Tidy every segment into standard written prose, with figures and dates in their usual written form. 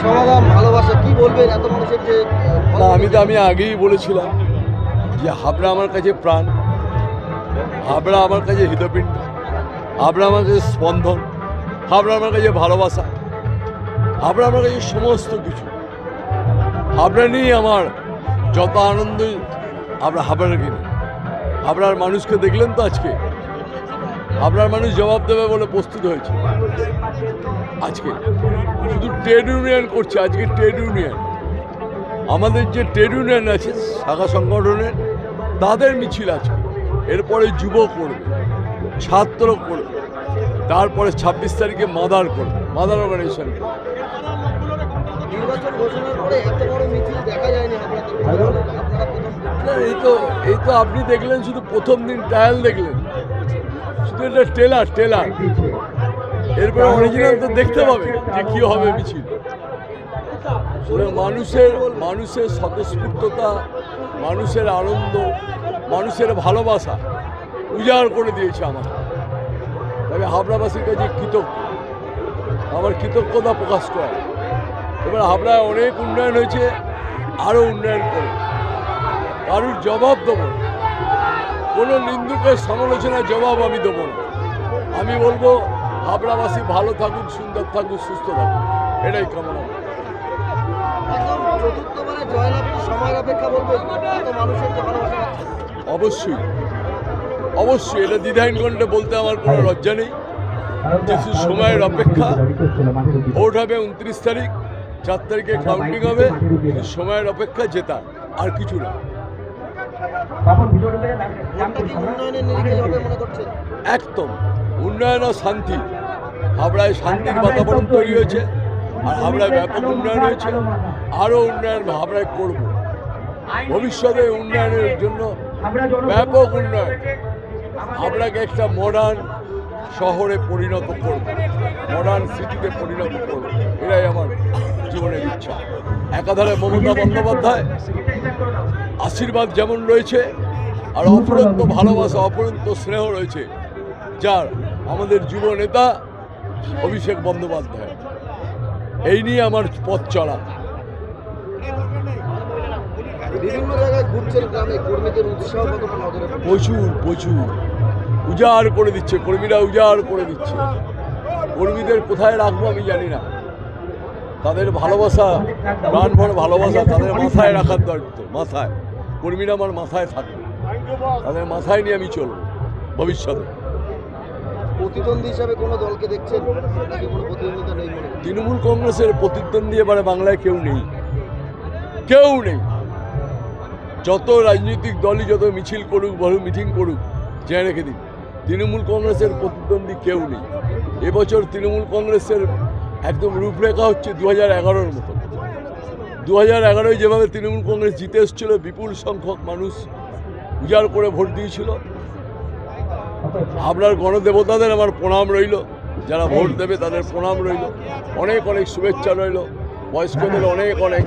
সমাধান ভালোবাসা কি বলবেন এত মানুষের যে না আমি আগেই বলেছিলাম যে হাবড়া আমার কাছে প্রাণ, হাবড়া আমার কাছে হৃদপিণ্ড, হাবড়া আমার কাছে স্পন্দন, হাবড়া আমার কাছে ভালোবাসা, হাবড়া আমার কাছে সমস্ত কিছু। হাবড়া নিয়ে আমার যত আনন্দ আমরা হাবড়াকে নিই। হাবড়ার মানুষকে দেখলেন তো আজকে, হাবড়ার মানুষ জবাব দেবে বলে প্রস্তুত হয়েছে। আজকে শুধু ট্রেড ইউনিয়ন করছে, আজকে ট্রেড ইউনিয়ন আমাদের যে ট্রেড ইউনিয়ন আছে শাখা সংগঠনের তাদের মিছিল আজকে, এরপরে যুব করবে, ছাত্র করবে, তারপরে 26 তারিখে মাদার করবে, মাদার অর্গানাইজেশন করবে। নির্বাচন ঘোষণার পরে এত বড় মিছিল দেখা যায়নি এই তো আপনি দেখলেন, শুধু প্রথম দিন ট্রায়াল দেখলেন, শুধু এটা টেলার এরপরে অরিজিনাল তো দেখতে পাবে যে কি হবে মিছিল। মানুষের স্বতঃস্ফূর্ততা, মানুষের আনন্দ, মানুষের ভালোবাসা উজাড় করে দিয়েছে আমাকে। তবে হাবড়াবাসীর কাছে কৃতজ্ঞ, আমার কৃতজ্ঞতা প্রকাশ করা। এবার হাবড়ায় অনেক উন্নয়ন হয়েছে, আরও উন্নয়ন করবে, কারুর জবাব দেবো না, কোনো নিন্দুকের সমালোচনার জবাব আমি দেবো না। আমি বলবো হাবড়াবাসী ভালো থাকুক, সুন্দর থাকুক, সুস্থ থাকুক, এটাই কামনা। একদম চতুর্থবারে জয়লাভ কি সময়ের অপেক্ষা বলবেন এত মানুষের যে ভালোবাসা? অবশ্যই এটা দ্বিধাহীন কণ্ঠে বলতে আমার কোনো লজ্জা নেই যে শুধু সময়ের অপেক্ষা। ভোট হবে 29 তারিখ, 4 তারিখে কাউন্টিং হবে, সময়ের অপেক্ষা জেতা, আর কিছু না। ভোটটা কি উন্নয়নের নিরিখে হবে মনে করছেন? একদম উন্নয়ন ও শান্তি। হাবড়ায় শান্তির বাতাবরণ তৈরি হয়েছে, আর হাবড়ায় ব্যাপক উন্নয়ন হয়েছে, আরও উন্নয়ন হাবড়ায় করব। ভবিষ্যতে উন্নয়নের জন্য ব্যাপক উন্নয়ন, হাবড়াকে একটা মডার্ন শহরে পরিণত করব, মডার্ন সিটিতে পরিণত করব, এটাই আমার জীবনের ইচ্ছা। একাধারে মমতা বন্দ্যোপাধ্যায় আশীর্বাদ যেমন রয়েছে, আর অফুরন্ত ভালোবাসা, অফুরন্ত স্নেহ রয়েছে যার আমাদের যুব নেতা অভিষেক বন্দ্যোপাধ্যায়। এই নিয়ে আমার পথ চলা। বিভিন্ন জায়গায় ঘুরছেন গ্রামে, কর্মীদের উৎসাহ কতটা নজরে পড়ছে? প্রচুর উজাড় করে দিচ্ছে, কর্মীরা উজাড় করে দিচ্ছে। কর্মীদের কোথায় রাখবো আমি জানি না, তাদের ভালোবাসা, প্রাণভর ভালোবাসা তাদের মাথায় রাখার দায়িত্ব। মাথায় কর্মীরা আমার মাথায় থাকবে, তাদের মাথায় নিয়ে আমি চলবো ভবিষ্যতে। প্রতিদ্বন্দ্বী হিসাবে কোনো দলকে দেখছেন নাকি কোনো প্রতিদ্বন্দ্বিতা নেই মনে করছেন? তৃণমূল কংগ্রেসের প্রতিদ্বন্দ্বী এবারে বাংলায় কেউ নেই। যত রাজনৈতিক দলই যত মিছিল করুক, বড় মিটিং করুক, জেনে রেখে দিন, তৃণমূল কংগ্রেসের প্রতিদ্বন্দ্বী কেউ নেই। এবছর তৃণমূল কংগ্রেসের একদম রূপরেখা হচ্ছে 2011-র মতো। 2011-য় যেভাবে তৃণমূল কংগ্রেস জিতে এসেছিল, বিপুল সংখ্যক মানুষ উজাড় করে ভোট দিয়েছিল। আপনার গণদেবতাদের আমার প্রণাম রইল, যারা ভোট দেবে তাদের প্রণাম রইল, অনেক শুভেচ্ছা রইল, বয়স্কদের অনেক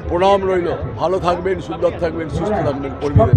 প্রণাম রইল। ভালো থাকবেন, সুন্দর থাকবেন, সুস্থ থাকবেন কর্মীদের।